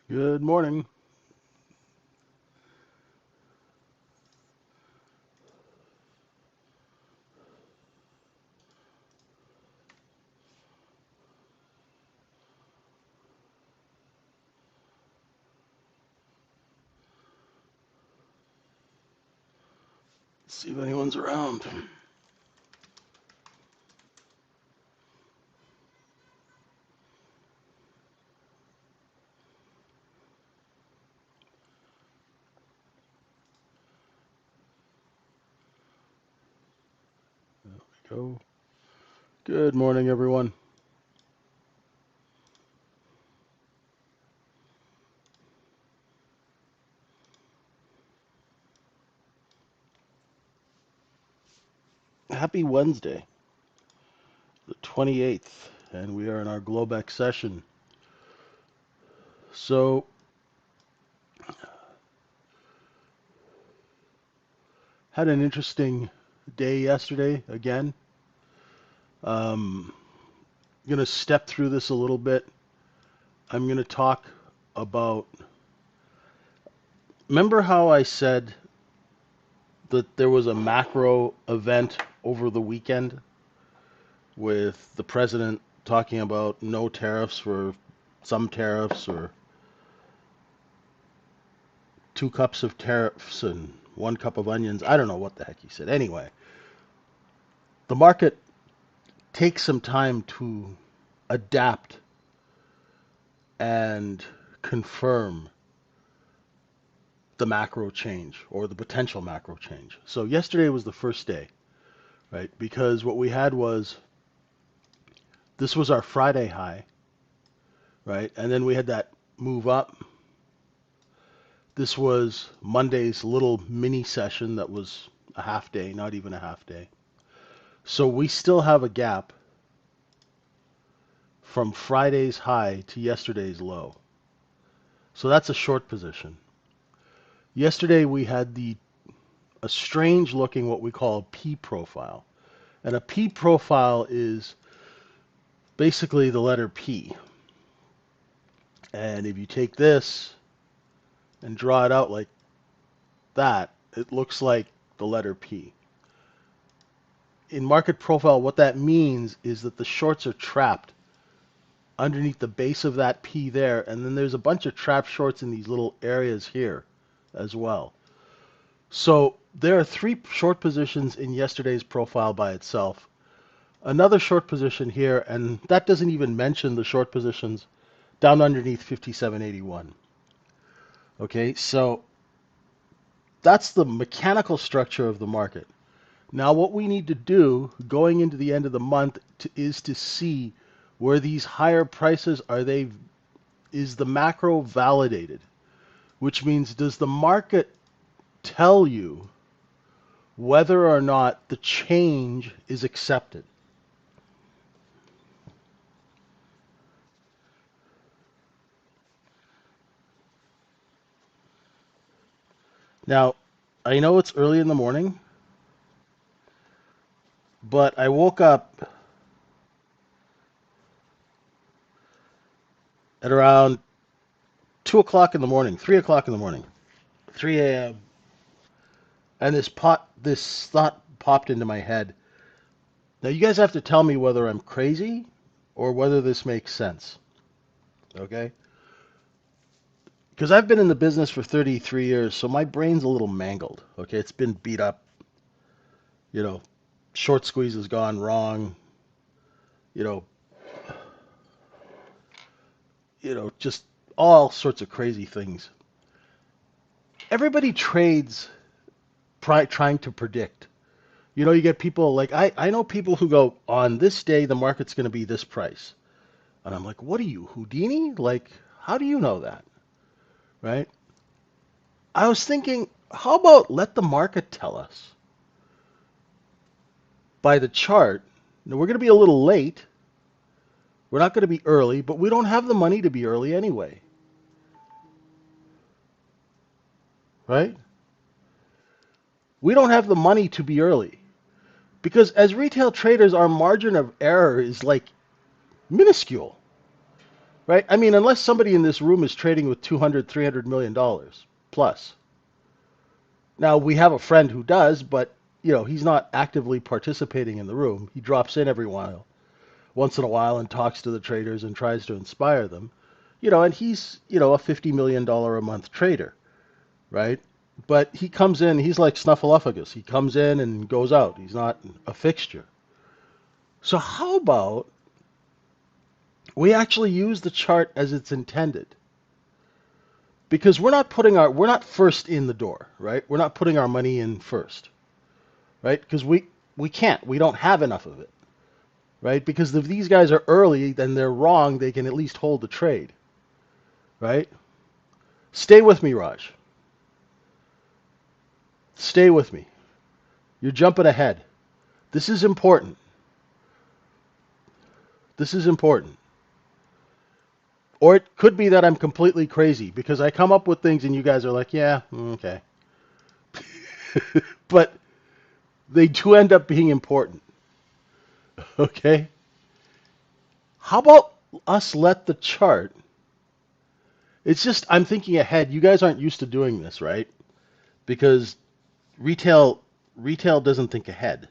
Good morning. Let's see if anyone's around. There we go. Good morning, everyone. Happy Wednesday, the 28th, and we are in our Globex session. So, had an interesting day yesterday again. Going to step through this a little bit. I'm going to talk about. Remember how I said that there was a macro event over the weekend with the president talking about no tariffs for some tariffs or 2 cups of tariffs and 1 cup of onions. I don't know what the heck he said. Anyway, the market takes some time to adapt and confirm the macro change or the potential macro change. So yesterday was the first day, right? Because what we had was this was our Friday high, right? And then we had that move up. This was Monday's little mini session that was a half day, not even a half day. So we still have a gap from Friday's high to yesterday's low. So that's a short position. Yesterday we had a strange looking what we call a P profile. And a P profile is basically the letter P. And if you take this and draw it out like that, it looks like the letter P. In market profile, what that means is that the shorts are trapped underneath the base of that P there, and then there's a bunch of trap shorts in these little areas here as well. So there are 3 short positions in yesterday's profile by itself. Another short position here, and that doesn't even mention the short positions down underneath 5781. Okay, so that's the mechanical structure of the market. Now what we need to do going into the end of the month is to see where these higher prices is the macro validated, which means does the market tell you whether or not the change is accepted? Now, I know it's early in the morning, but I woke up at around 2 o'clock in the morning, 3 o'clock in the morning, 3 a.m., and this thought popped into my head. Now, you guys have to tell me whether I'm crazy or whether this makes sense, okay? Because I've been in the business for 33 years, so my brain's a little mangled, okay? It's been beat up, you know, short squeeze has gone wrong, you know, just all sorts of crazy things. Everybody trades trying to predict. You get people like I know people who go on this day the market's going to be this price. And I'm like, "What are you, Houdini? Like, how do you know that?" Right? I was thinking, how about let the market tell us by the chart. Now, we're going to be a little late. We're not going to be early, but we don't have the money to be early anyway. Right? We don't have the money to be early. Because as retail traders, our margin of error is like minuscule. right? I mean, unless somebody in this room is trading with 200, $300 million plus. Now, we have a friend who does, but he's not actively participating in the room. He drops in once in a while and talks to the traders and tries to inspire them. And he's, a $50 million a month trader, right? But he comes in, he's like Snuffleupagus. He comes in and goes out. He's not a fixture. So how about we actually use the chart as it's intended? Because we're not first in the door, right? We're not putting our money in first, right? Because we can't. We don't have enough of it, right? Because if these guys are early, then they're wrong. They can at least hold the trade, right? Stay with me, Raj. Stay with me. You're jumping ahead. This is important. This is important. Or it could be that I'm completely crazy because I come up with things and you guys are like, yeah, okay. But they do end up being important. Okay? How about us let the chart? It's just, I'm thinking ahead. You guys aren't used to doing this, right? Because retail doesn't think ahead,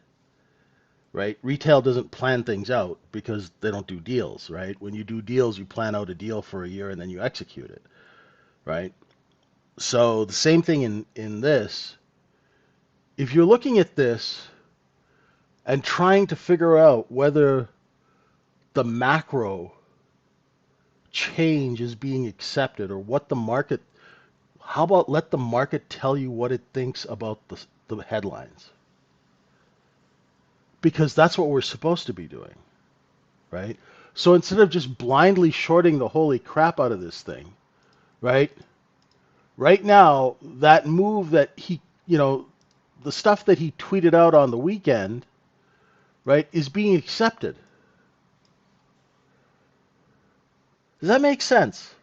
right? Retail doesn't plan things out because they don't do deals, right? When you do deals, you plan out a deal for a year and then you execute it, right? So the same thing in this. If you're looking at this and trying to figure out whether the macro change is being accepted or what the market, how about let the market tell you what it thinks about the headlines? Because that's what we're supposed to be doing, right? So instead of just blindly shorting the holy crap out of this thing, right? Right now, that move that the stuff that he tweeted out on the weekend, right, is being accepted. Does that make sense?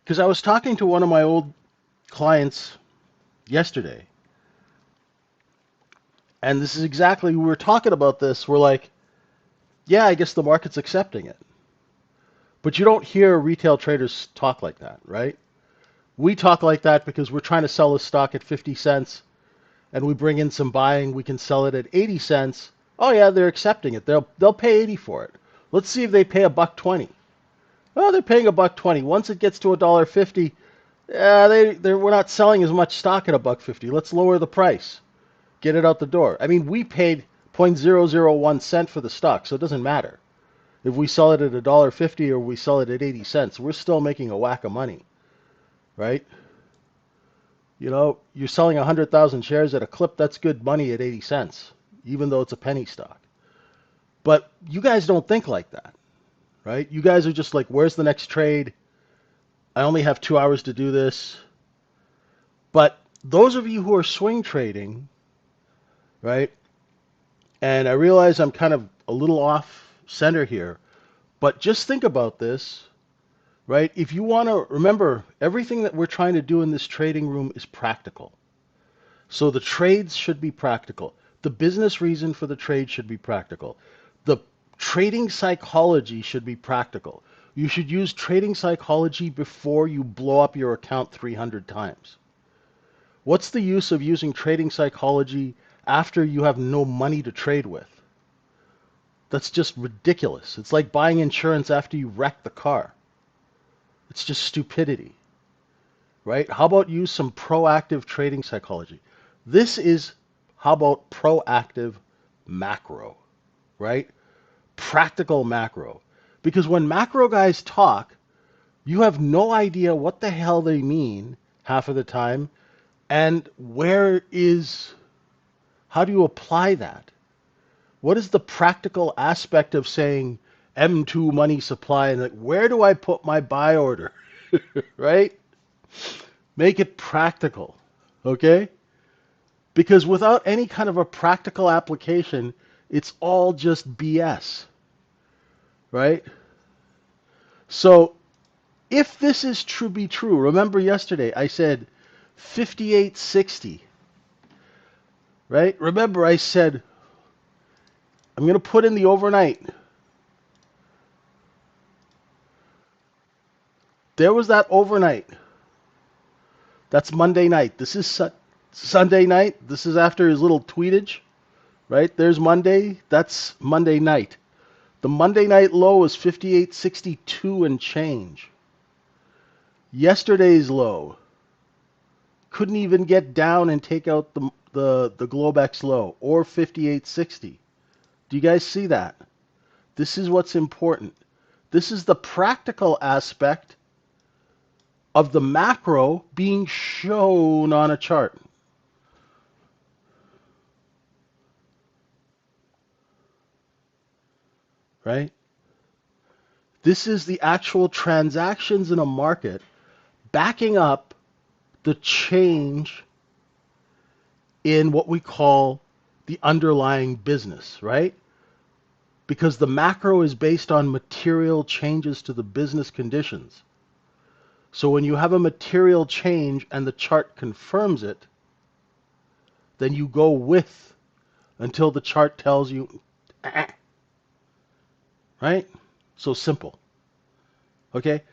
Because I was talking to one of my old clients yesterday, and this is exactly, we were talking about this. We're like, yeah, I guess the market's accepting it. But you don't hear retail traders talk like that, right? We talk like that because we're trying to sell a stock at 50 cents and we bring in some buying, we can sell it at 80 cents. Oh yeah, they're accepting it. They'll pay 80 for it. Let's see if they pay $1.20. Oh, they're paying $1.20. Once it gets to $1.50, yeah, we're not selling as much stock at $1.50. Let's lower the price. Get it out the door. I mean, we paid 0.001 cent for the stock, so it doesn't matter. If we sell it at $1.50 or we sell it at 80 cents, we're still making a whack of money, right? You're selling 100,000 shares at a clip, that's good money at 80 cents, even though it's a penny stock. But you guys don't think like that, right? You guys are just like, where's the next trade? I only have 2 hours to do this. But those of you who are swing trading, right? And I realize I'm kind of a little off center here, but just think about this, right? If you want to remember, everything that we're trying to do in this trading room is practical. So the trades should be practical. The business reason for the trade should be practical. The trading psychology should be practical. You should use trading psychology before you blow up your account 300 times. What's the use of using trading psychology after you have no money to trade with? That's just ridiculous. It's like buying insurance after you wreck the car. It's just stupidity, right? How about use some proactive trading psychology? This is, how about proactive macro, right? Practical macro. Because when macro guys talk, you have no idea what the hell they mean half of the time, and how do you apply that? What is the practical aspect of saying M2 money supply and like, where do I put my buy order? Right? Make it practical, okay? Because without any kind of a practical application, it's all just BS, right? So if this is be true, remember yesterday I said 58.60 right? Remember I said I'm going to put in the overnight. There was that overnight. That's Monday night. This is Sunday night. This is after his little tweetage, right? There's Monday. That's Monday night. The Monday night low is 58.62 and change. Yesterday's low couldn't even get down and take out the Globex low or 58.60. Do you guys see that? This is what's important. This is the practical aspect of the macro being shown on a chart. Right? This is the actual transactions in a market backing up the change in what we call the underlying business, right? Because the macro is based on material changes to the business conditions. So when you have a material change and the chart confirms it, then you go with until the chart tells you, right? So simple. Okay?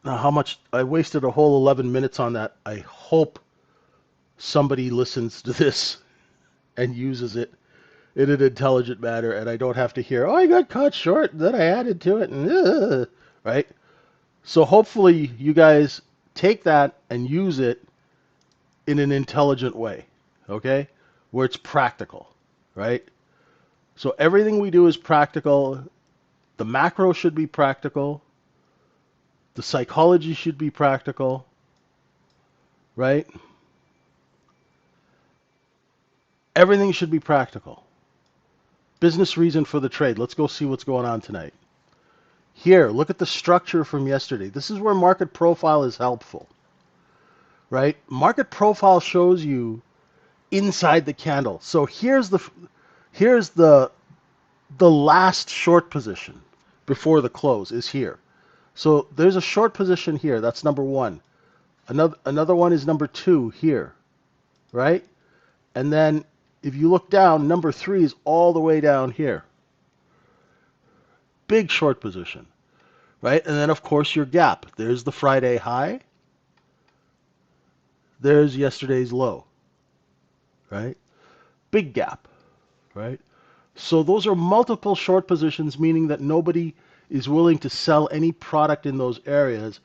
Now, how much? I wasted a whole 11 minutes on that. I hope somebody listens to this and uses it in an intelligent manner, and I don't have to hear, oh, I got caught short, then I added to it, and right? So hopefully you guys take that and use it in an intelligent way, okay? Where it's practical, right? So everything we do is practical. The macro should be practical. The psychology should be practical, right? Everything should be practical. Business reason for the trade. Let's go see what's going on tonight. Here, look at the structure from yesterday. This is where market profile is helpful, right? Market profile shows you inside the candle. So here's the last short position before the close is here. So there's a short position here. That's number one. Another one is number two here, right? And then if you look down, number three is all the way down here. Big short position, right? And then, of course, your gap. There's the Friday high. There's yesterday's low, right? Big gap, right? So those are multiple short positions, meaning that nobody is willing to sell any product in those areas.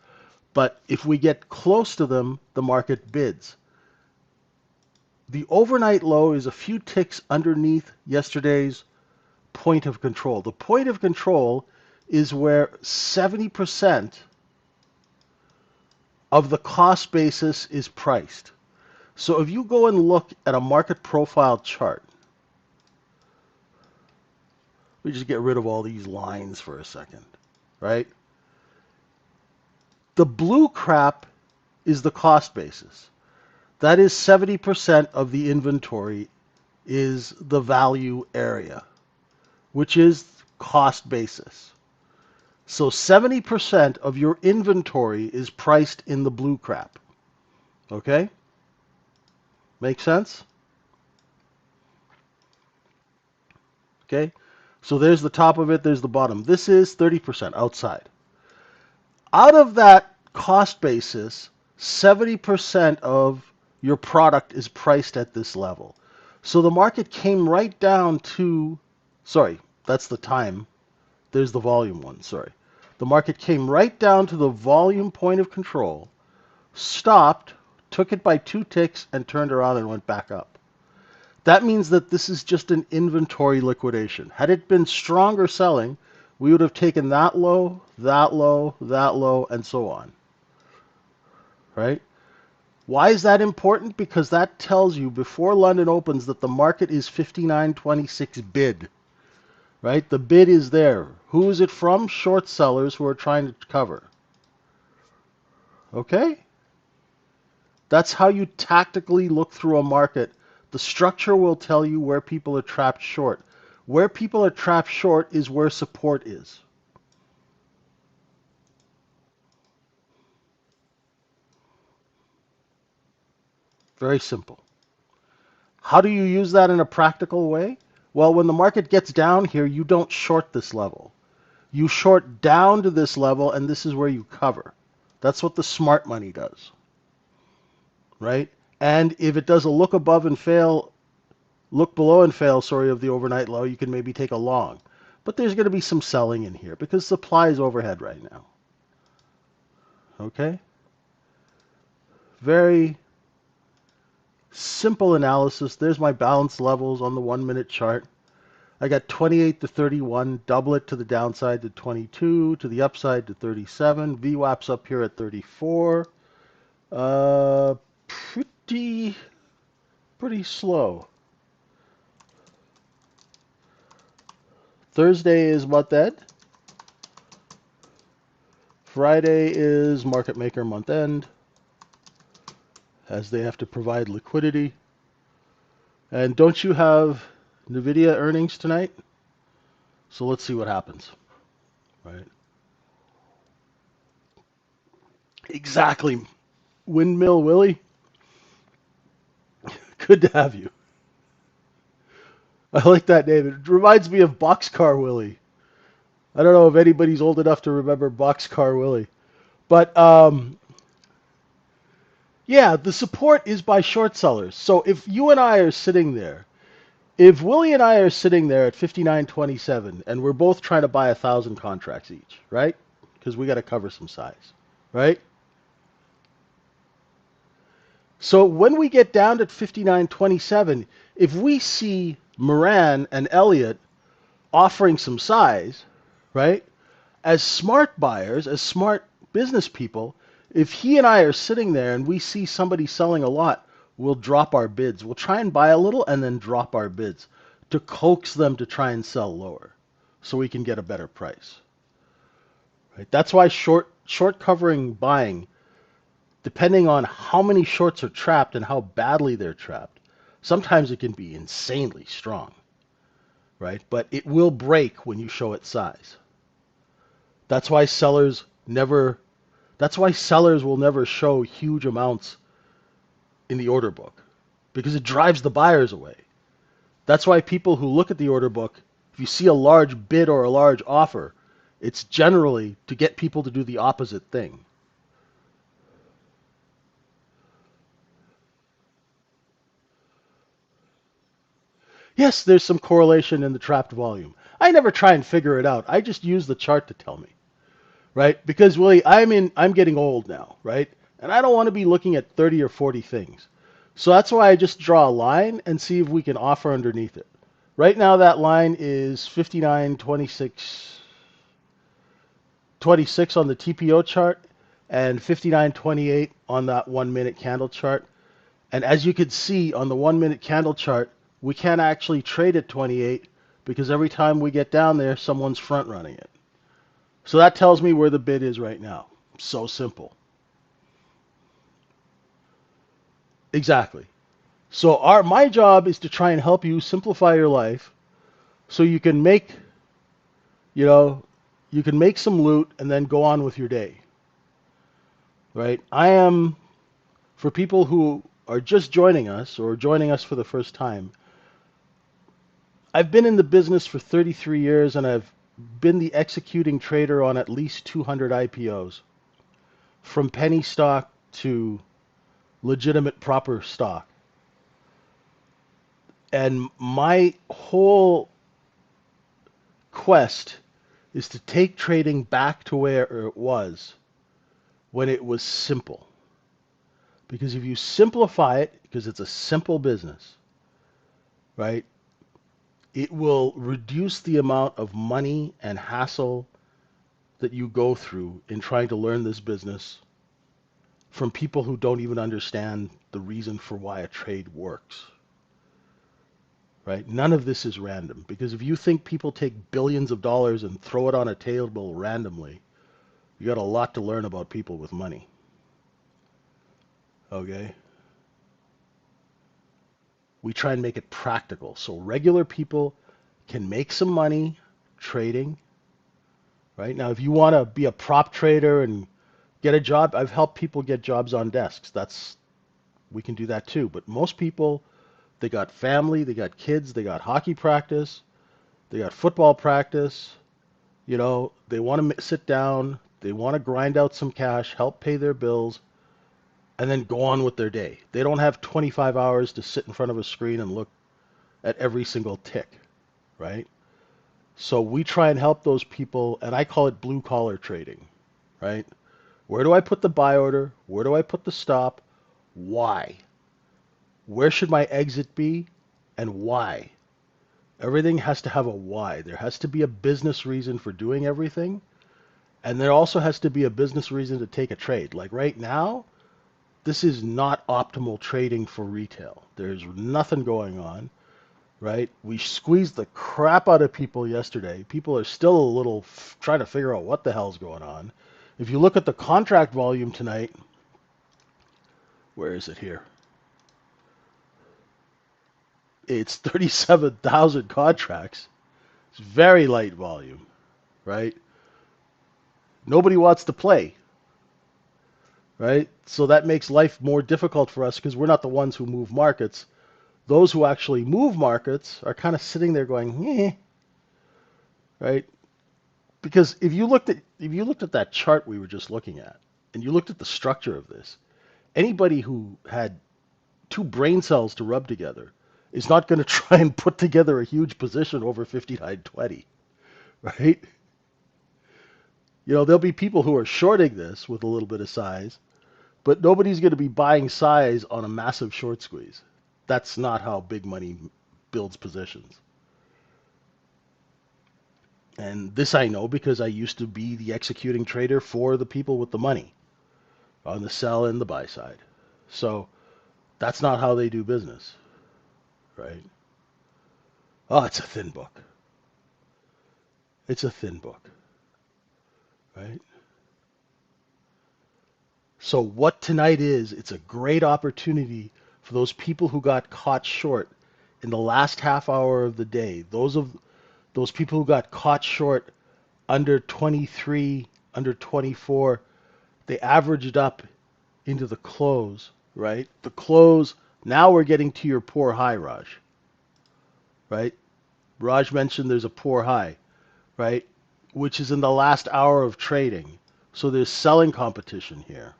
But if we get close to them, the market bids. The overnight low is a few ticks underneath yesterday's point of control. The point of control is where 70% of the cost basis is priced. So if you go and look at a market profile chart, we just get rid of all these lines for a second, right? The blue crap is the cost basis. That is 70% of the inventory is the value area, which is cost basis. So 70% of your inventory is priced in the blue crap. Okay? Make sense? Okay? So there's the top of it, there's the bottom. This is 30% outside. Out of that cost basis, 70% of your product is priced at this level. So the market came right down to, sorry, that's the time. There's the volume one, sorry. The market came right down to the volume point of control, stopped, took it by 2 ticks, and turned around and went back up. That means that this is just an inventory liquidation. Had it been stronger selling, we would have taken that low, that low, that low, and so on. Right? Why is that important? Because that tells you before London opens that the market is 59.26 bid. Right? The bid is there. Who is it from? Short sellers who are trying to cover. Okay? That's how you tactically look through a market. The structure will tell you where people are trapped short. Where people are trapped short is where support is. Very simple. How do you use that in a practical way? Well, when the market gets down here, you don't short this level. You short down to this level, and this is where you cover. That's what the smart money does, right? And if it does a look above and fail, look below and fail, sorry, of the overnight low, you can maybe take a long. But there's going to be some selling in here because supply is overhead right now. Okay? Very simple analysis. There's my balance levels on the 1 minute chart. I got 28 to 31, double it to the downside to 22, to the upside to 37. VWAP's up here at 34. Pretty slow. Thursday is month end. Friday is market maker month end, as they have to provide liquidity. And don't you have NVIDIA earnings tonight? So let's see what happens. Right? Exactly. Windmill Willie, good to have you. I like that name. It reminds me of Boxcar Willie. I don't know if anybody's old enough to remember Boxcar Willie. But yeah, the support is by short sellers. So if you and I are sitting there, if Willie and I are sitting there at 59.27 and we're both trying to buy 1,000 contracts each, right? Because we got to cover some size, right? So when we get down to 59.27, if we see Moran and Elliott offering some size, right? As smart buyers, as smart business people, if he and I are sitting there and we see somebody selling a lot, we'll drop our bids. We'll try and buy a little and then drop our bids to coax them to try and sell lower so we can get a better price. Right? That's why short covering buying, depending on how many shorts are trapped and how badly they're trapped, sometimes it can be insanely strong. Right? But it will break when you show it size. That's why sellers will never show huge amounts in the order book, because it drives the buyers away. That's why people who look at the order book, if you see a large bid or a large offer, it's generally to get people to do the opposite thing. Yes, there's some correlation in the trapped volume. I never try and figure it out. I just use the chart to tell me. Right? Because Willie, I'm getting old now, right? And I don't want to be looking at 30 or 40 things. So that's why I just draw a line and see if we can offer underneath it. Right now that line is 59.26 on the TPO chart and 59.28 on that 1 minute candle chart. And as you can see on the 1 minute candle chart, we can't actually trade at 28 because every time we get down there, someone's front running it. So that tells me where the bid is right now. So simple. Exactly. So my job is to try and help you simplify your life so you can make, you can make some loot and then go on with your day. Right? For people who are just joining us or joining us for the first time, I've been in the business for 33 years and I've been the executing trader on at least 200 IPOs, from penny stock to legitimate proper stock. And my whole quest is to take trading back to where it was when it was simple. Because if you simplify it, because it's a simple business, right, it will reduce the amount of money and hassle that you go through in trying to learn this business from people who don't even understand the reason for why a trade works. Right? None of this is random, because if you think people take billions of dollars and throw it on a table randomly, you got a lot to learn about people with money. Okay? We try and make it practical so regular people can make some money trading. Right? Now, if you want to be a prop trader and get a job, I've helped people get jobs on desks. We can do that too. But most people They got family, they got kids, they got hockey practice, they got football practice. They want to sit down, they want to grind out some cash, help pay their bills, and then go on with their day. They don't have 25 hours to sit in front of a screen and look at every single tick, right? So we try and help those people, and I call it blue collar trading, right? Where do I put the buy order? Where do I put the stop? Why? Where should my exit be? And why? Everything has to have a why. There has to be a business reason for doing everything. And there also has to be a business reason to take a trade. Like right now, this is not optimal trading for retail. There's nothing going on, right? We squeezed the crap out of people yesterday. People are still a little trying to figure out what the hell's going on. If you look at the contract volume tonight, where is it here? It's 37,000 contracts. It's very light volume, right? Nobody wants to play, right? So that makes life more difficult for us because we're not the ones who move markets. Those who actually move markets are kind of sitting there going, eh, right? Because if you looked at that chart we were just looking at, and you looked at the structure of this, anybody who had two brain cells to rub together is not going to try and put together a huge position over 59.20, right? There'll be people who are shorting this with a little bit of size, but nobody's going to be buying size on a massive short squeeze. That's not how big money builds positions. And this I know because I used to be the executing trader for the people with the money on the sell and the buy side. So that's not how they do business, right? Oh, it's a thin book. It's a thin book, right? So what tonight is, it's a great opportunity for those people who got caught short in the last half hour of the day. Those people who got caught short under 23, under 24, they averaged up into the close, right? The close, now we're getting to your poor high, Raj, right? Raj mentioned there's a poor high, right? Which is in the last hour of trading. So there's selling competition here,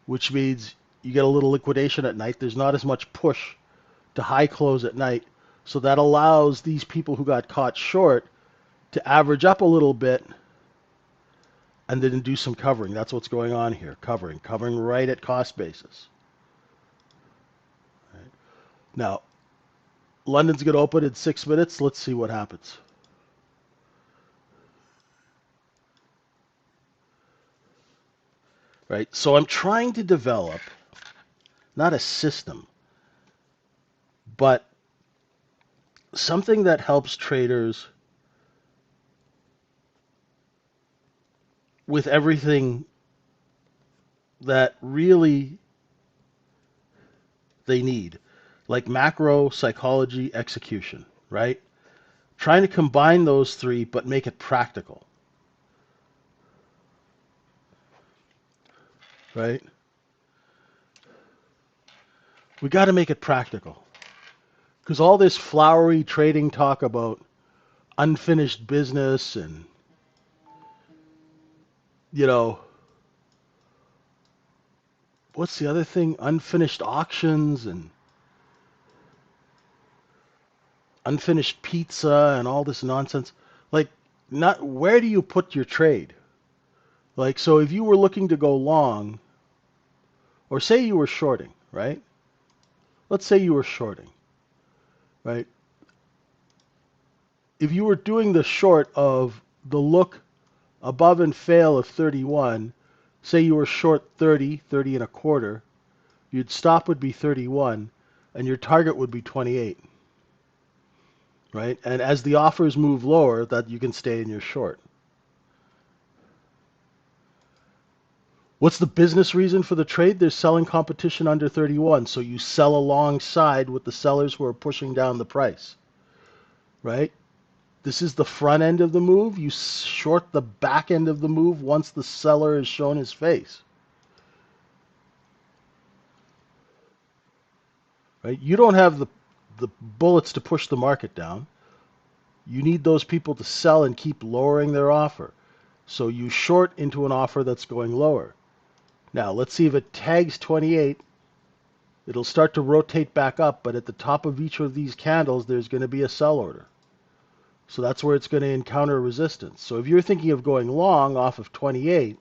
which means you get a little liquidation at night. There's not as much push to high close at night. So that allows these people who got caught short to average up a little bit and then do some covering. That's what's going on here. Covering right at cost basis. Right. Now, London's going to open in 6 minutes. Let's see what happens. Right. So I'm trying to develop not a system, but something that helps traders with everything that really they need, like macro, psychology, execution, right? Trying to combine those three, but make it practical, right? We got to make it practical. Because all this flowery trading talk about unfinished business and, what's the other thing? Unfinished auctions and unfinished pizza and all this nonsense. Like, not where do you put your trade? Like, so if you were looking to go long, or say you were shorting, right? Let's say you were shorting, right? If you were doing the short of the look above and fail of 31, say you were short 30, 30 and a quarter, you'd stop would be 31, and your target would be 28, right? And as the offers move lower, that you can stay in your short. What's the business reason for the trade? There's selling competition under 31, so you sell alongside with the sellers who are pushing down the price, right? This is the front end of the move. You short the back end of the move once the seller has shown his face. right? You don't have the bullets to push the market down. You need those people to sell and keep lowering their offer. So you short into an offer that's going lower. Now, let's see if it tags 28. It'll start to rotate back up, but at the top of each of these candles, there's going to be a sell order. So that's where it's going to encounter resistance. So if you're thinking of going long off of 28,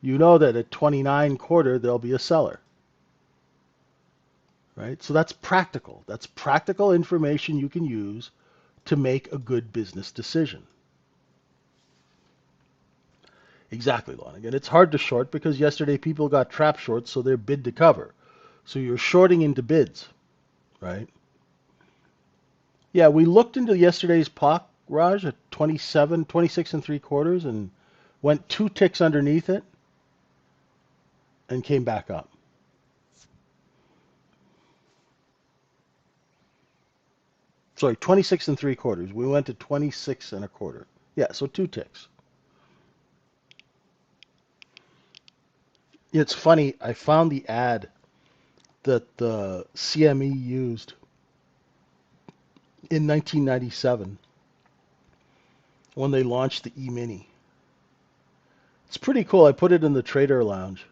you know that at 29 quarter, there'll be a seller. Right? So that's practical. That's practical information you can use to make a good business decision. Exactly, Lon. Again, it's hard to short because yesterday people got trap shorts, so they're bid to cover. So you're shorting into bids, right? Yeah, we looked into yesterday's POC, Raj, at 27, 26 and 3/4 and went 2 ticks underneath it and came back up. Sorry, 26 and 3/4. We went to 26 and a quarter. Yeah, so 2 ticks. It's funny, I found the ad that the CME used in 1997 when they launched the E-mini. It's pretty cool. I put it in the trader lounge.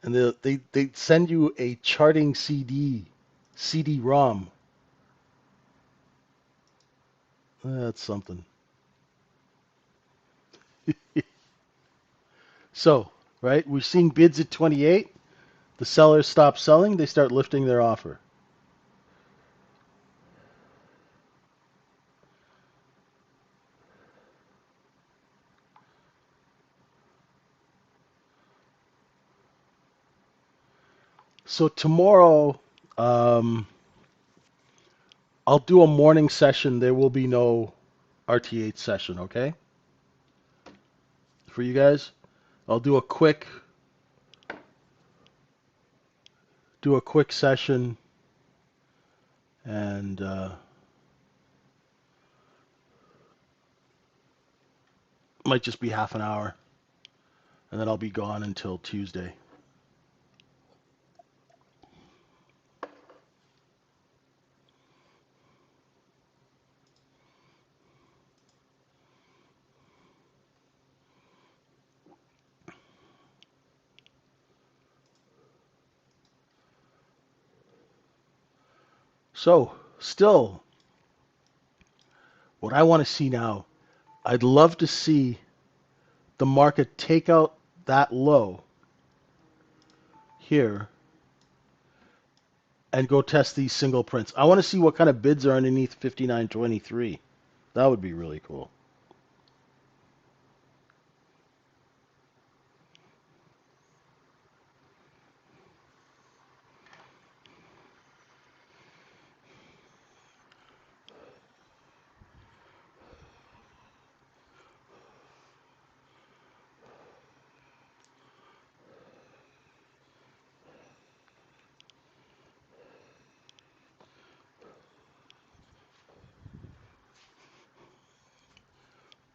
And they send you a charting CD-ROM. That's something. So, right, we're seeing bids at 28. The sellers stop selling. They start lifting their offer. So tomorrow, I'll do a morning session. There will be no RTH session, okay? For you guys, I'll do a quick session, and might just be half an hour, and then I'll be gone until Tuesday. So, still, what I want to see now, I'd love to see the market take out that low here and go test these single prints. I want to see what kind of bids are underneath 59.23. That would be really cool.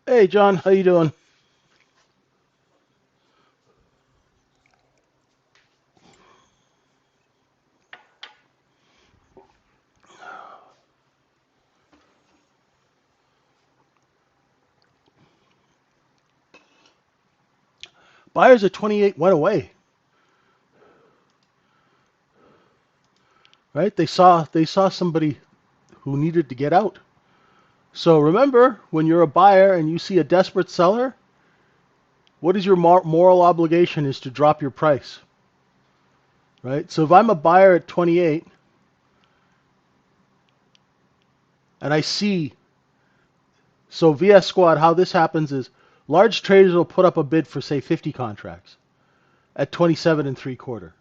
Hey, John, how you doing? Buyers at 28 went away, right? They saw somebody who needed to get out. So remember, when you're a buyer and you see a desperate seller, what is your moral obligation is to drop your price, right? So if I'm a buyer at 28 and I see, so VS Squad, how this happens is large traders will put up a bid for say 50 contracts at 27 and 3/4.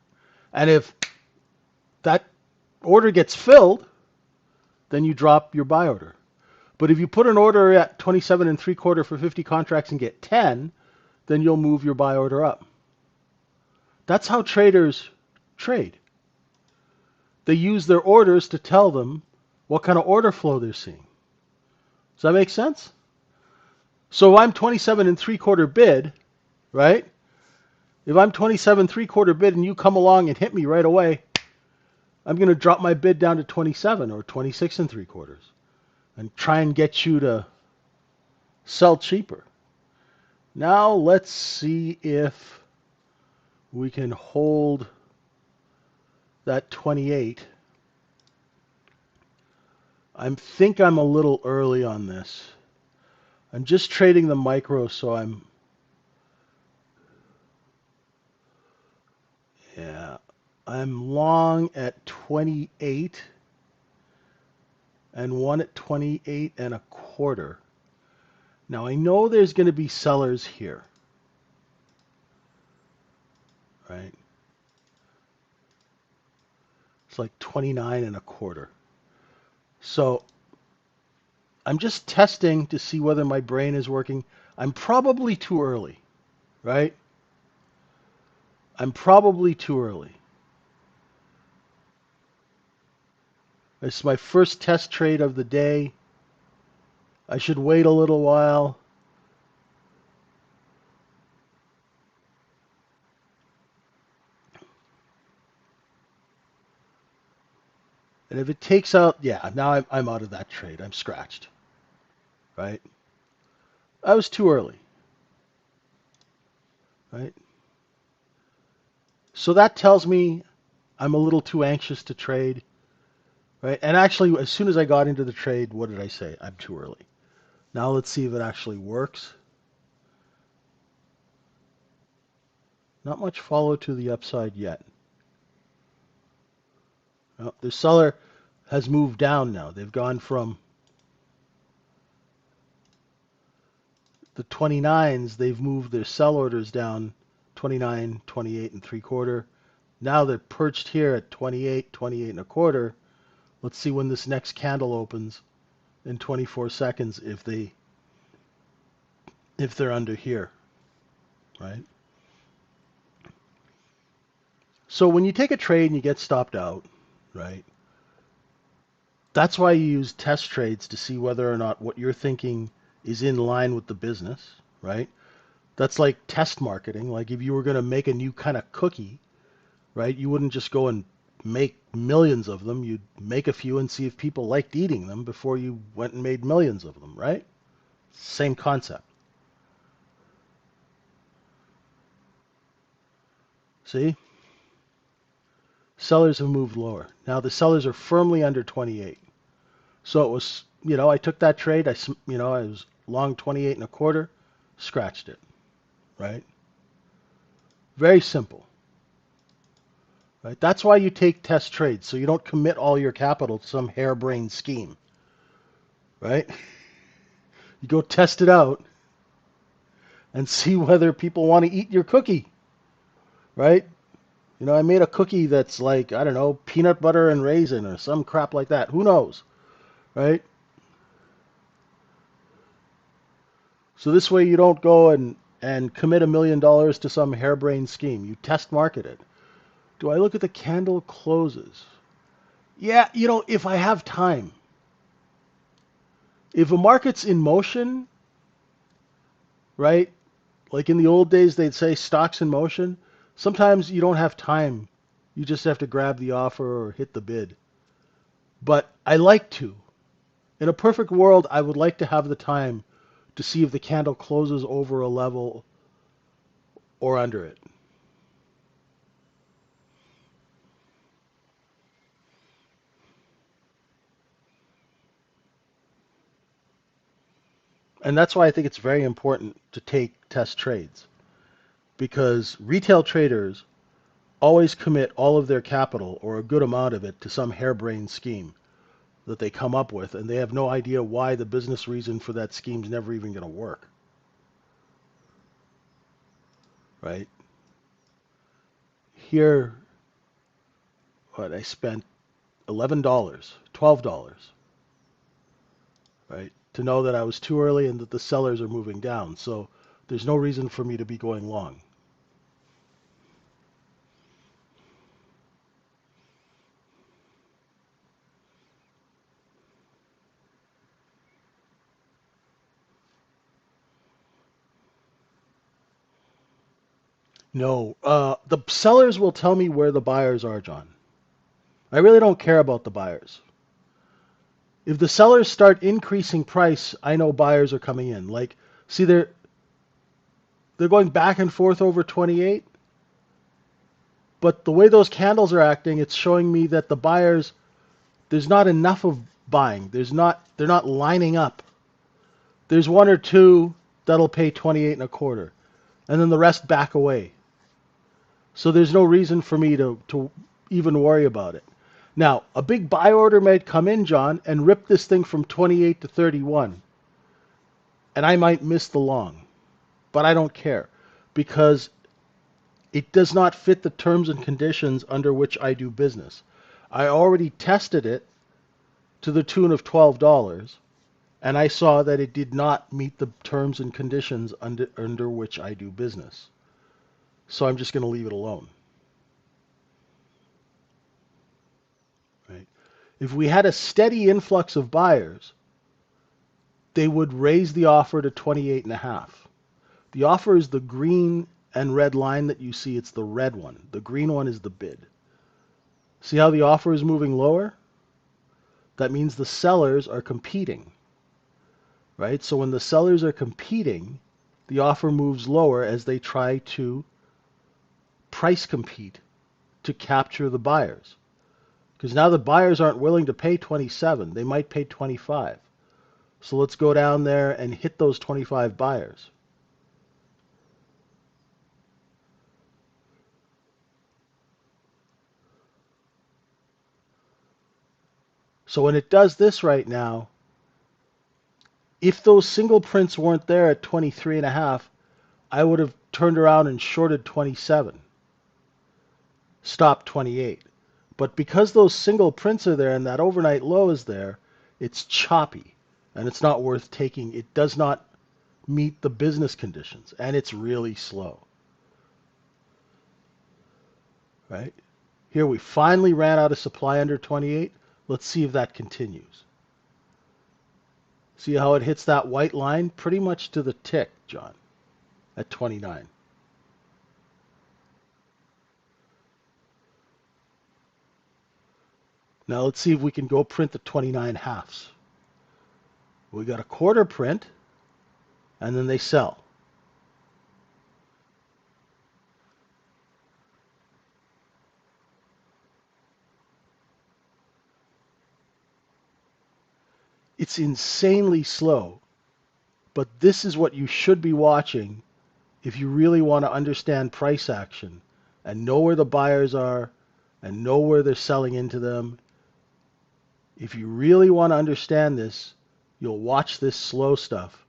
And if that order gets filled, then you drop your buy order. But if you put an order at 27 and 3/4 for 50 contracts and get 10, then you'll move your buy order up. That's how traders trade. they use their orders to tell them what kind of order flow they're seeing. Does that make sense? So if I'm 27 and 3/4 bid, right? If I'm 27 3/4 bid and you come along and hit me right away, I'm going to drop my bid down to 27 or 26 and 3/4 and try and get you to sell cheaper. Now let's see if we can hold that 28. I think I'm a little early on this. I'm just trading the micro, so I'm long at 28 and one at 28 and a quarter. Now I know there's going to be sellers here, right? It's like 29 and a quarter. So I'm just testing to see whether my brain is working. I'm probably too early, right? I'm probably too early. This is my first test trade of the day. I should wait a little while. And if it takes out, yeah, now I'm out of that trade. I'm scratched, right? I was too early, right? So that tells me I'm a little too anxious to trade, right? And actually, as soon as I got into the trade, what did I say? I'm too early. Now let's see if it actually works. Not much follow to the upside yet. No, the seller has moved down now. They've gone from the 29s, they've moved their sell orders down 29, 28 and 3/4. Now they're perched here at 28, 28 and a quarter. Let's see when this next candle opens in 24 seconds if they're under here, right? So when you take a trade and you get stopped out, right? That's why you use test trades to see whether or not what you're thinking is in line with the business, right? That's like test marketing. Like if you were going to make a new kind of cookie, right? You wouldn't just go and make millions of them. You'd make a few and see if people liked eating them before you went and made millions of them, right? Same concept. See? Sellers have moved lower. Now the sellers are firmly under 28. So it was, I took that trade. I was long 28 and a quarter, scratched it, right? Very simple, right? That's why you take test trades, so you don't commit all your capital to some harebrained scheme, right? You go test it out and see whether people want to eat your cookie, right? I made a cookie that's like, I don't know, peanut butter and raisin or some crap like that. Who knows, right? So this way you don't go and commit $1 million to some harebrained scheme. You test market it. Do I look at the candle closes? Yeah, if I have time. If a market's in motion, right? Like in the old days, they'd say stocks in motion. Sometimes you don't have time. You just have to grab the offer or hit the bid. But I like to. In a perfect world, I would like to have the time to see if the candle closes over a level or under it. And that's why I think it's very important to take test trades, because retail traders always commit all of their capital or a good amount of it to some harebrained scheme that they come up with, and they have no idea why the business reason for that scheme's never even going to work, right? Here, I spent $11, $12, right, to know that I was too early and that the sellers are moving down. So there's no reason for me to be going long. No, the sellers will tell me where the buyers are, John. I really don't care about the buyers. If the sellers start increasing price, I know buyers are coming in. Like, see, they're going back and forth over 28, but the way those candles are acting, it's showing me that the buyers, there's not enough of buying. They're not lining up. There's one or two that'll pay 28 and a quarter, and then the rest back away. So there's no reason for me to even worry about it. Now, a big buy order might come in, John, and rip this thing from 28 to 31, and I might miss the long. But I don't care because it does not fit the terms and conditions under which I do business. I already tested it to the tune of $12, and I saw that it did not meet the terms and conditions under which I do business. So I'm just going to leave it alone. Right? If we had a steady influx of buyers, they would raise the offer to 28 and a half. The offer is the green and red line that you see. It's the red one. The green one is the bid. See how the offer is moving lower? That means the sellers are competing, right? So when the sellers are competing, the offer moves lower as they try to price compete to capture the buyers. Because now the buyers aren't willing to pay 27. They might pay 25. So let's go down there and hit those 25 buyers. So when it does this right now, if those single prints weren't there at 23 and a half, I would have turned around and shorted 27, stopped 28. But because those single prints are there and that overnight low is there, it's choppy and it's not worth taking. It does not meet the business conditions and it's really slow. Right? Here we finally ran out of supply under 28. Let's see if that continues. See how it hits that white line pretty much to the tick, John, at 29. Now let's see if we can go print the 29 halves. We got a quarter print, and then they sell. It's insanely slow, but this is what you should be watching if you really want to understand price action and know where the buyers are and know where they're selling into them. If you really want to understand this, you'll watch this slow stuff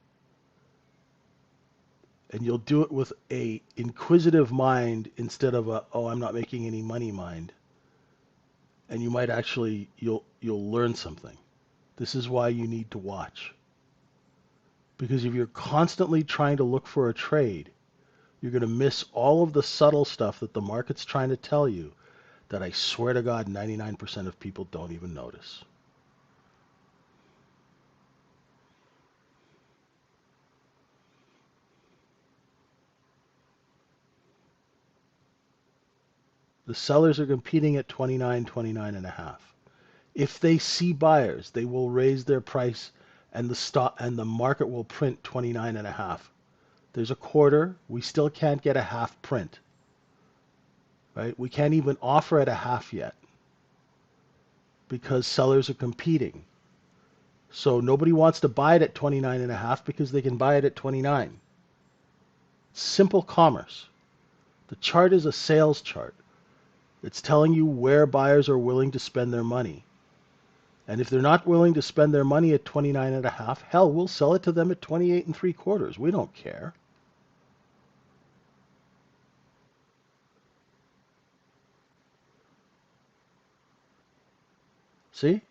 and you'll do it with a inquisitive mind instead of a, oh, I'm not making any money mind. And you might actually, you'll learn something. This is why you need to watch. Because if you're constantly trying to look for a trade, you're going to miss all of the subtle stuff that the market's trying to tell you that I swear to God 99% of people don't even notice. The sellers are competing at 29, 29 and a half. If they see buyers, they will raise their price and the market will print 29 and a half. There's a quarter, we still can't get a half print. Right? We can't even offer at a half yet because sellers are competing. So nobody wants to buy it at 29 and a half because they can buy it at 29. Simple commerce. The chart is a sales chart. It's telling you where buyers are willing to spend their money. And if they're not willing to spend their money at 29 and a half, hell, we'll sell it to them at 28 and 3/4. We don't care. See?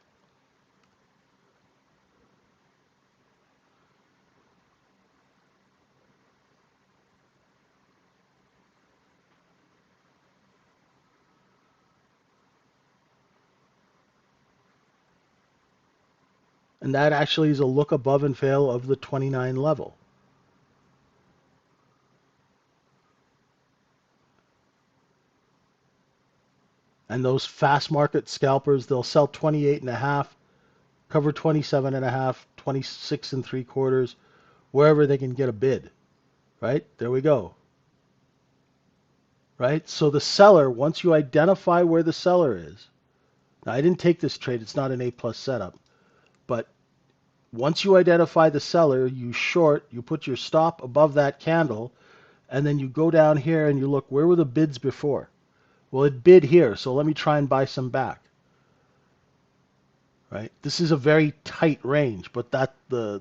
And that actually is a look above and fail of the 29 level. And those fast market scalpers, they'll sell 28 and a half, cover 27 and a half, 26 and three quarters, wherever they can get a bid, right? There we go, right? So the seller, once you identify where the seller is, now I didn't take this trade, it's not an A plus setup, but once you identify the seller, you short, you put your stop above that candle, and then you go down here and you look, where were the bids before? Well, it bid here, so let me try and buy some back. Right? This is a very tight range, but the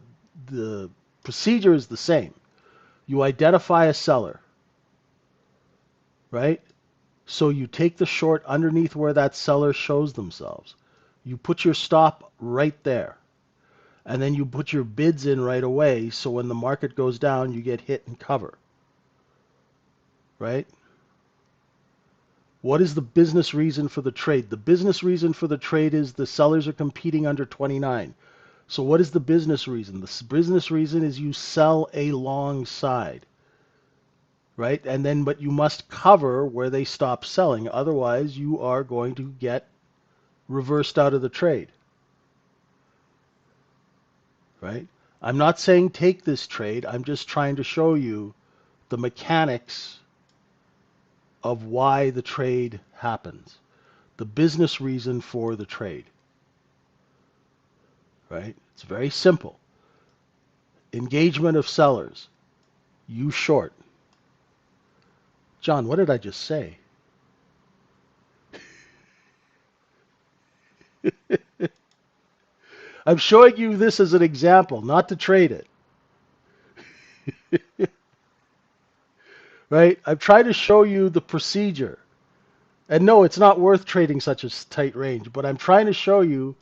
procedure is the same. You identify a seller, right? So you take the short underneath where that seller shows themselves. You put your stop right there. And then you put your bids in right away, so when the market goes down, you get hit and cover. Right? What is the business reason for the trade? The business reason for the trade is the sellers are competing under 29. So what is the business reason? The business reason is you sell a long side, right? And then, but you must cover where they stop selling. Otherwise, you are going to get reversed out of the trade, right? I'm not saying take this trade. I'm just trying to show you the mechanics of why the trade happens, the business reason for the trade, right? It's very simple. Engagement of sellers. You short. John, what did I just say? I'm showing you this as an example, not to trade it. Right? I'm trying to show you the procedure. And no, it's not worth trading such a tight range, but I'm trying to show you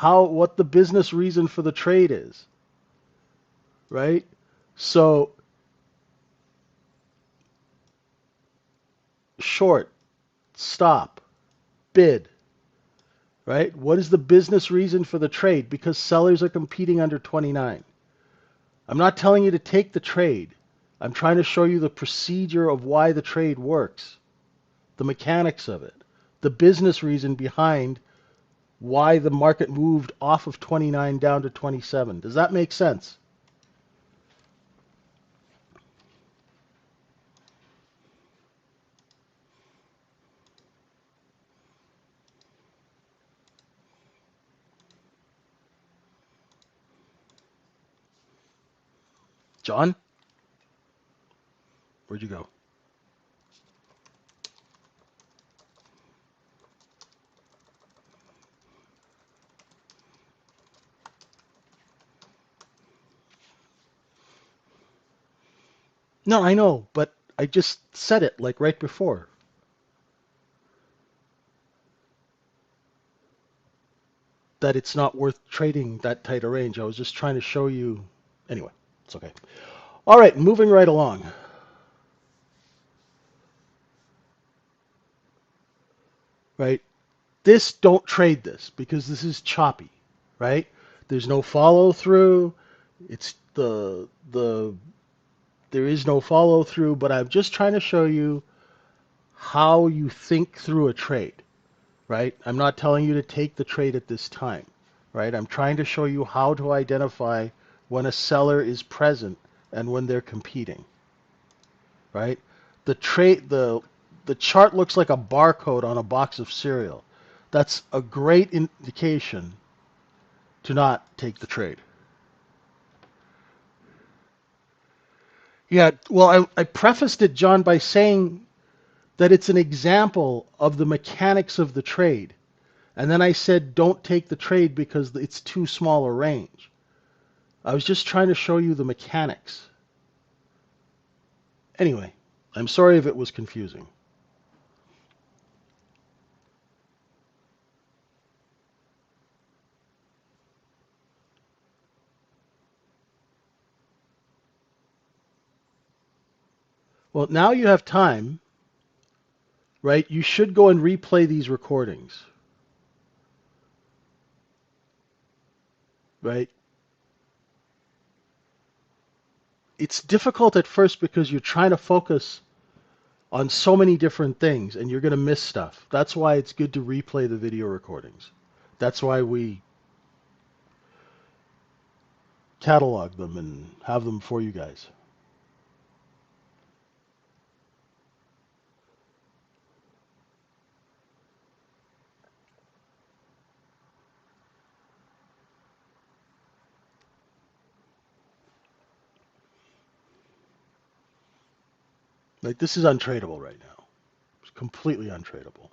what the business reason for the trade is. Right? So short, stop, bid, right? What is the business reason for the trade? Because sellers are competing under 29. I'm not telling you to take the trade. I'm trying to show you the procedure of why the trade works, the mechanics of it, the business reason behind why the market moved off of 29 down to 27. Does that make sense? John, where'd you go? No, I know, but I just said it like right before. That it's not worth trading that tight a range. I was just trying to show you. Anyway, it's okay. All right, moving right along. Right? Don't trade this because this is choppy, right? There's no follow through. It's there is no follow through, but I'm just trying to show you how you think through a trade, right? I'm not telling you to take the trade at this time, right? I'm trying to show you how to identify when a seller is present and when they're competing, right? The chart looks like a barcode on a box of cereal. That's a great indication to not take the trade. Yeah, well, I prefaced it, John, by saying that it's an example of the mechanics of the trade. And then I said, don't take the trade because it's too small a range. I was just trying to show you the mechanics. Anyway, I'm sorry if it was confusing. Well, now you have time, right? You should go and replay these recordings, right? It's difficult at first because you're trying to focus on so many different things, and you're going to miss stuff. That's why it's good to replay the video recordings. That's why we catalog them and have them for you guys. Like, this is untradeable right now. It's completely untradeable.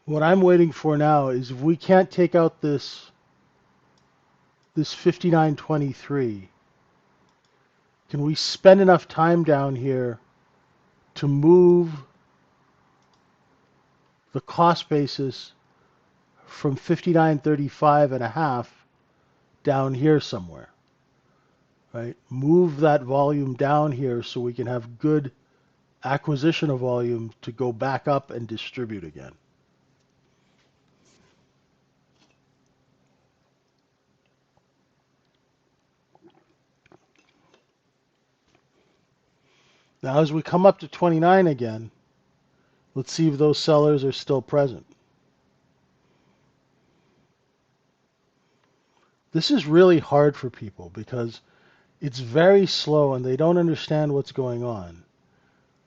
What I'm waiting for now is if we can't take out this 59.23, can we spend enough time down here to move the cost basis from 59.35 and a half down here somewhere, right? Move that volume down here so we can have good acquisition of volume to go back up and distribute again. Now, as we come up to 29 again, let's see if those sellers are still present. This is really hard for people because it's very slow and they don't understand what's going on.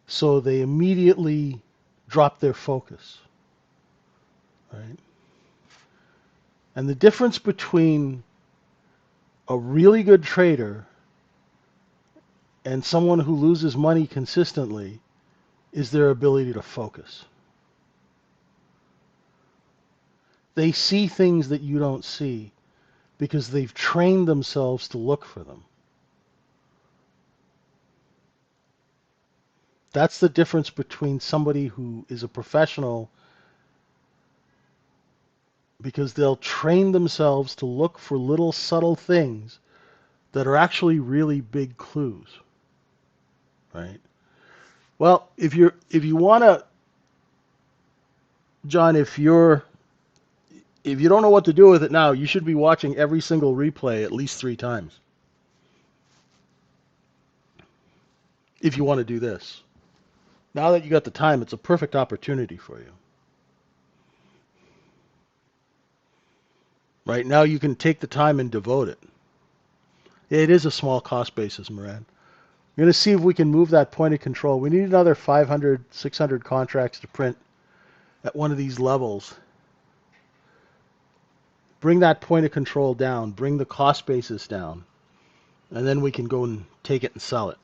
So they immediately drop their focus, right? And the difference between a really good trader and someone who loses money consistently is their ability to focus. They see things that you don't see because they've trained themselves to look for them. That's the difference between somebody who is a professional, because they'll train themselves to look for little subtle things that are actually really big clues, right? Well, if you want to, John, if you don't know what to do with it now, you should be watching every single replay at least 3 times. If you want to do this. Now that you got the time, it's a perfect opportunity for you. Right now you can take the time and devote it. It is a small cost basis, Moran. We're going to see if we can move that point of control. We need another 500, 600 contracts to print at one of these levels. Bring that point of control down. Bring the cost basis down. And then we can go and take it and sell it.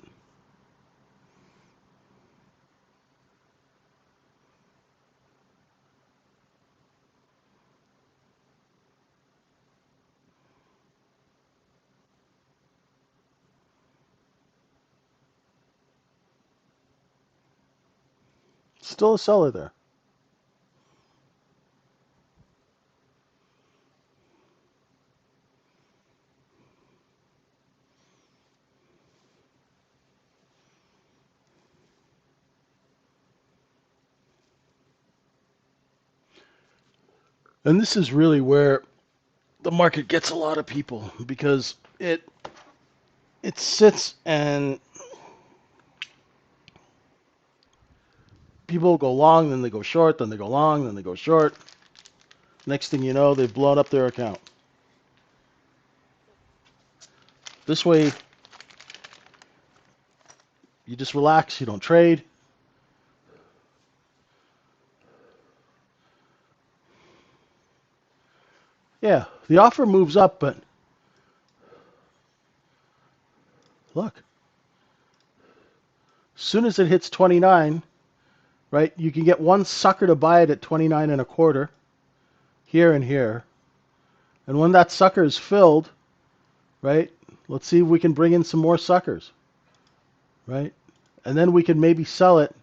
Still a seller there. And this is really where the market gets a lot of people, because it sits and people go long, then they go short, then they go long, then they go short. Next thing you know, they've blown up their account. This way, you just relax, you don't trade. Yeah, the offer moves up, but look, as soon as it hits 29, right, you can get one sucker to buy it at 29 and a quarter, here and here. And when that sucker is filled, right, let's see if we can bring in some more suckers, right? And then we can maybe sell it.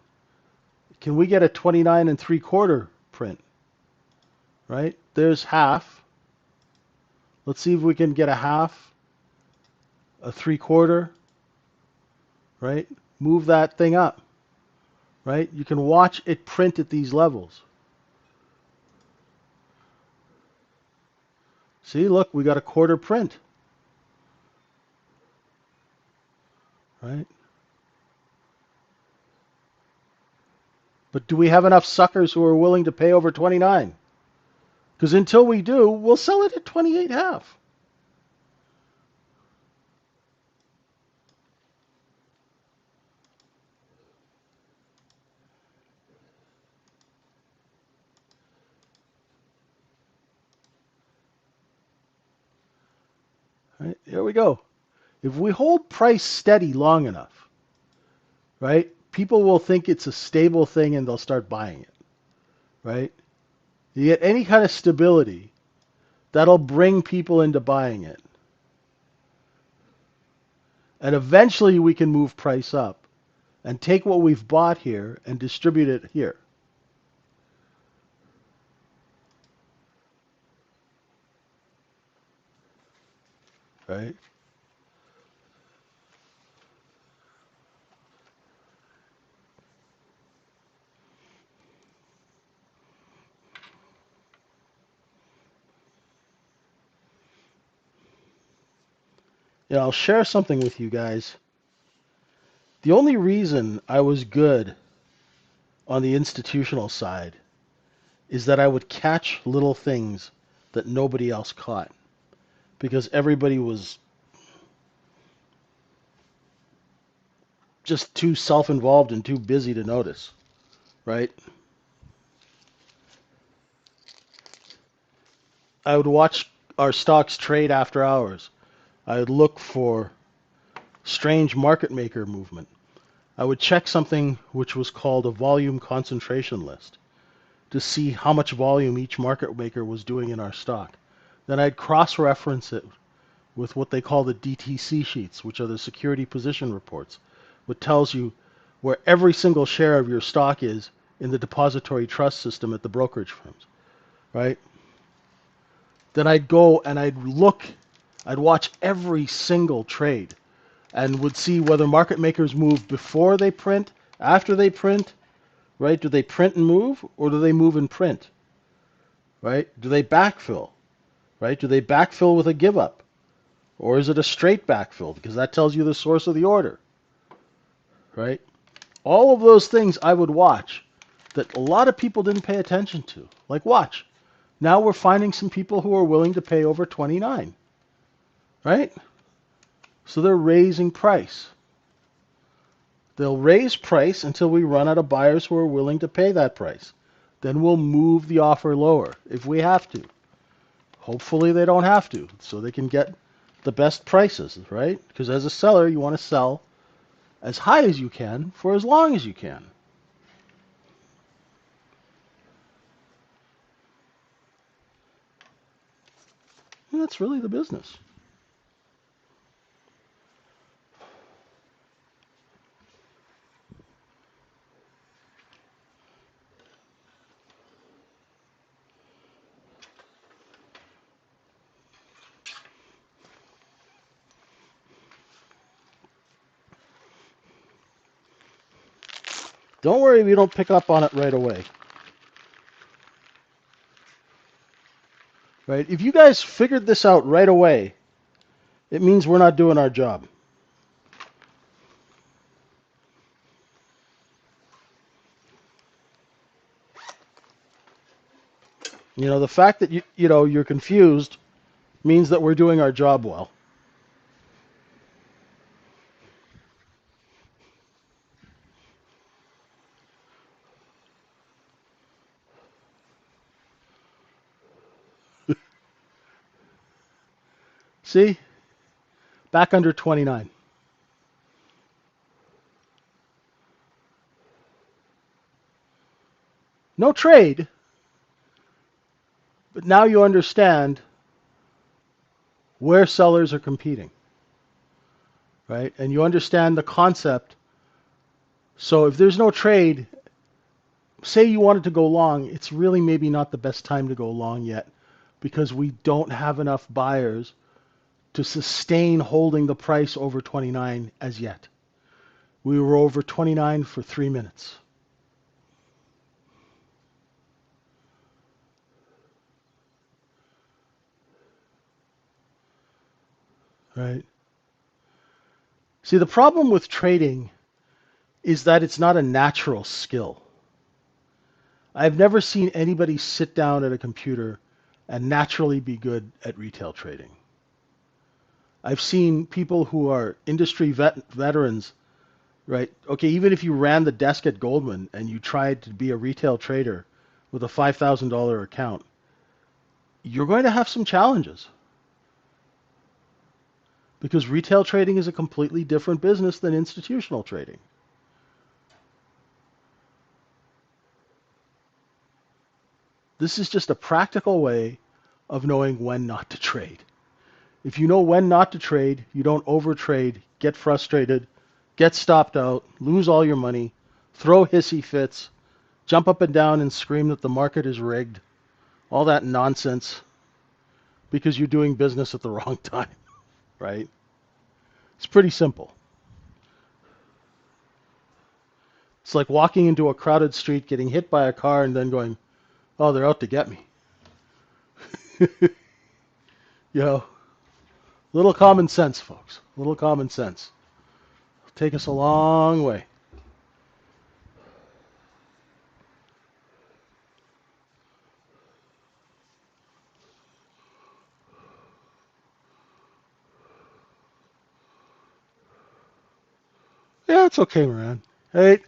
Can we get a 29 3/4 print? Right? There's half. Let's see if we can get a half, a 3/4, right? Move that thing up, right? You can watch it print at these levels. See, look, we got a quarter print, right? But do we have enough suckers who are willing to pay over 29? Because until we do, we'll sell it at 28.5. Right? Here we go. If we hold price steady long enough, right, people will think it's a stable thing and they'll start buying it, right? You get any kind of stability, that'll bring people into buying it. And eventually we can move price up and take what we've bought here and distribute it here. Right? Yeah, I'll share something with you guys. The only reason I was good on the institutional side is that I would catch little things that nobody else caught because everybody was just too self-involved and too busy to notice, right? I would watch our stocks trade after hours. I would look for strange market maker movement. I would check something which was called a volume concentration list to see how much volume each market maker was doing in our stock. Then I'd cross-reference it with what they call the DTC sheets, which are the security position reports, which tells you where every single share of your stock is in the depository trust system at the brokerage firms, right? Then I'd go and I'd watch every single trade and would see whether market makers move before they print, after they print, right? Do they print and move, or do they move and print, right? Do they backfill, right? Do they backfill with a give up, or is it a straight backfill? Because that tells you the source of the order, right? All of those things I would watch that a lot of people didn't pay attention to. Like, watch. Now we're finding some people who are willing to pay over 29, right? So they're raising price. They'll raise price until we run out of buyers who are willing to pay that price. Then we'll move the offer lower if we have to. Hopefully they don't have to, so they can get the best prices, right? Because as a seller, you want to sell as high as you can for as long as you can. And that's really the business. Don't worry if you don't pick up on it right away. Right? If you guys figured this out right away, it means we're not doing our job. You know, the fact that you're confused means that we're doing our job well. See? Back under 29. No trade, but now you understand where sellers are competing, right? And you understand the concept So if there's no trade, say you wanted to go long, it's really maybe not the best time to go long yet because we don't have enough buyers to sustain holding the price over 29 as yet. We were over 29 for 3 minutes. Right? See, the problem with trading is that it's not a natural skill. I've never seen anybody sit down at a computer and naturally be good at retail trading. I've seen people who are industry veterans, right? Okay, even if you ran the desk at Goldman and you tried to be a retail trader with a $5,000 account, you're going to have some challenges because retail trading is a completely different business than institutional trading. This is just a practical way of knowing when not to trade. If you know when not to trade, you don't overtrade, get frustrated, get stopped out, lose all your money, throw hissy fits, jump up and down and scream that the market is rigged, all that nonsense because you're doing business at the wrong time, right? It's pretty simple. It's like walking into a crowded street, getting hit by a car, and then going, oh, they're out to get me. You know, little common sense, folks. Little common sense. It'll take us a long way. Yeah, it's okay, Moran. Hey,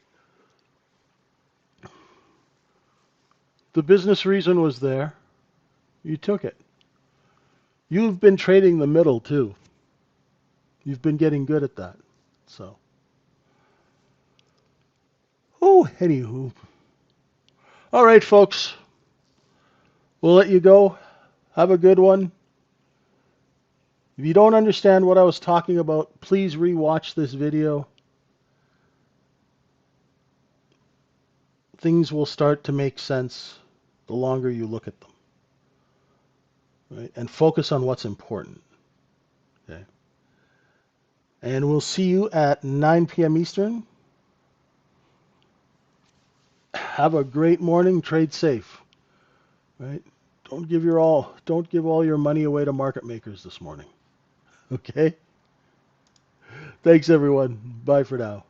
the business reason was there. You took it. You've been trading the middle, too. You've been getting good at that. So, oh, anywho. All right, folks. We'll let you go. Have a good one. If you don't understand what I was talking about, please rewatch this video. Things will start to make sense the longer you look at them. Right? And focus on what's important. Okay? And we'll see you at 9 p.m. Eastern. Have a great morning. Trade safe. Right? Don't give all your money away to market makers this morning. Okay? Thanks everyone. Bye for now.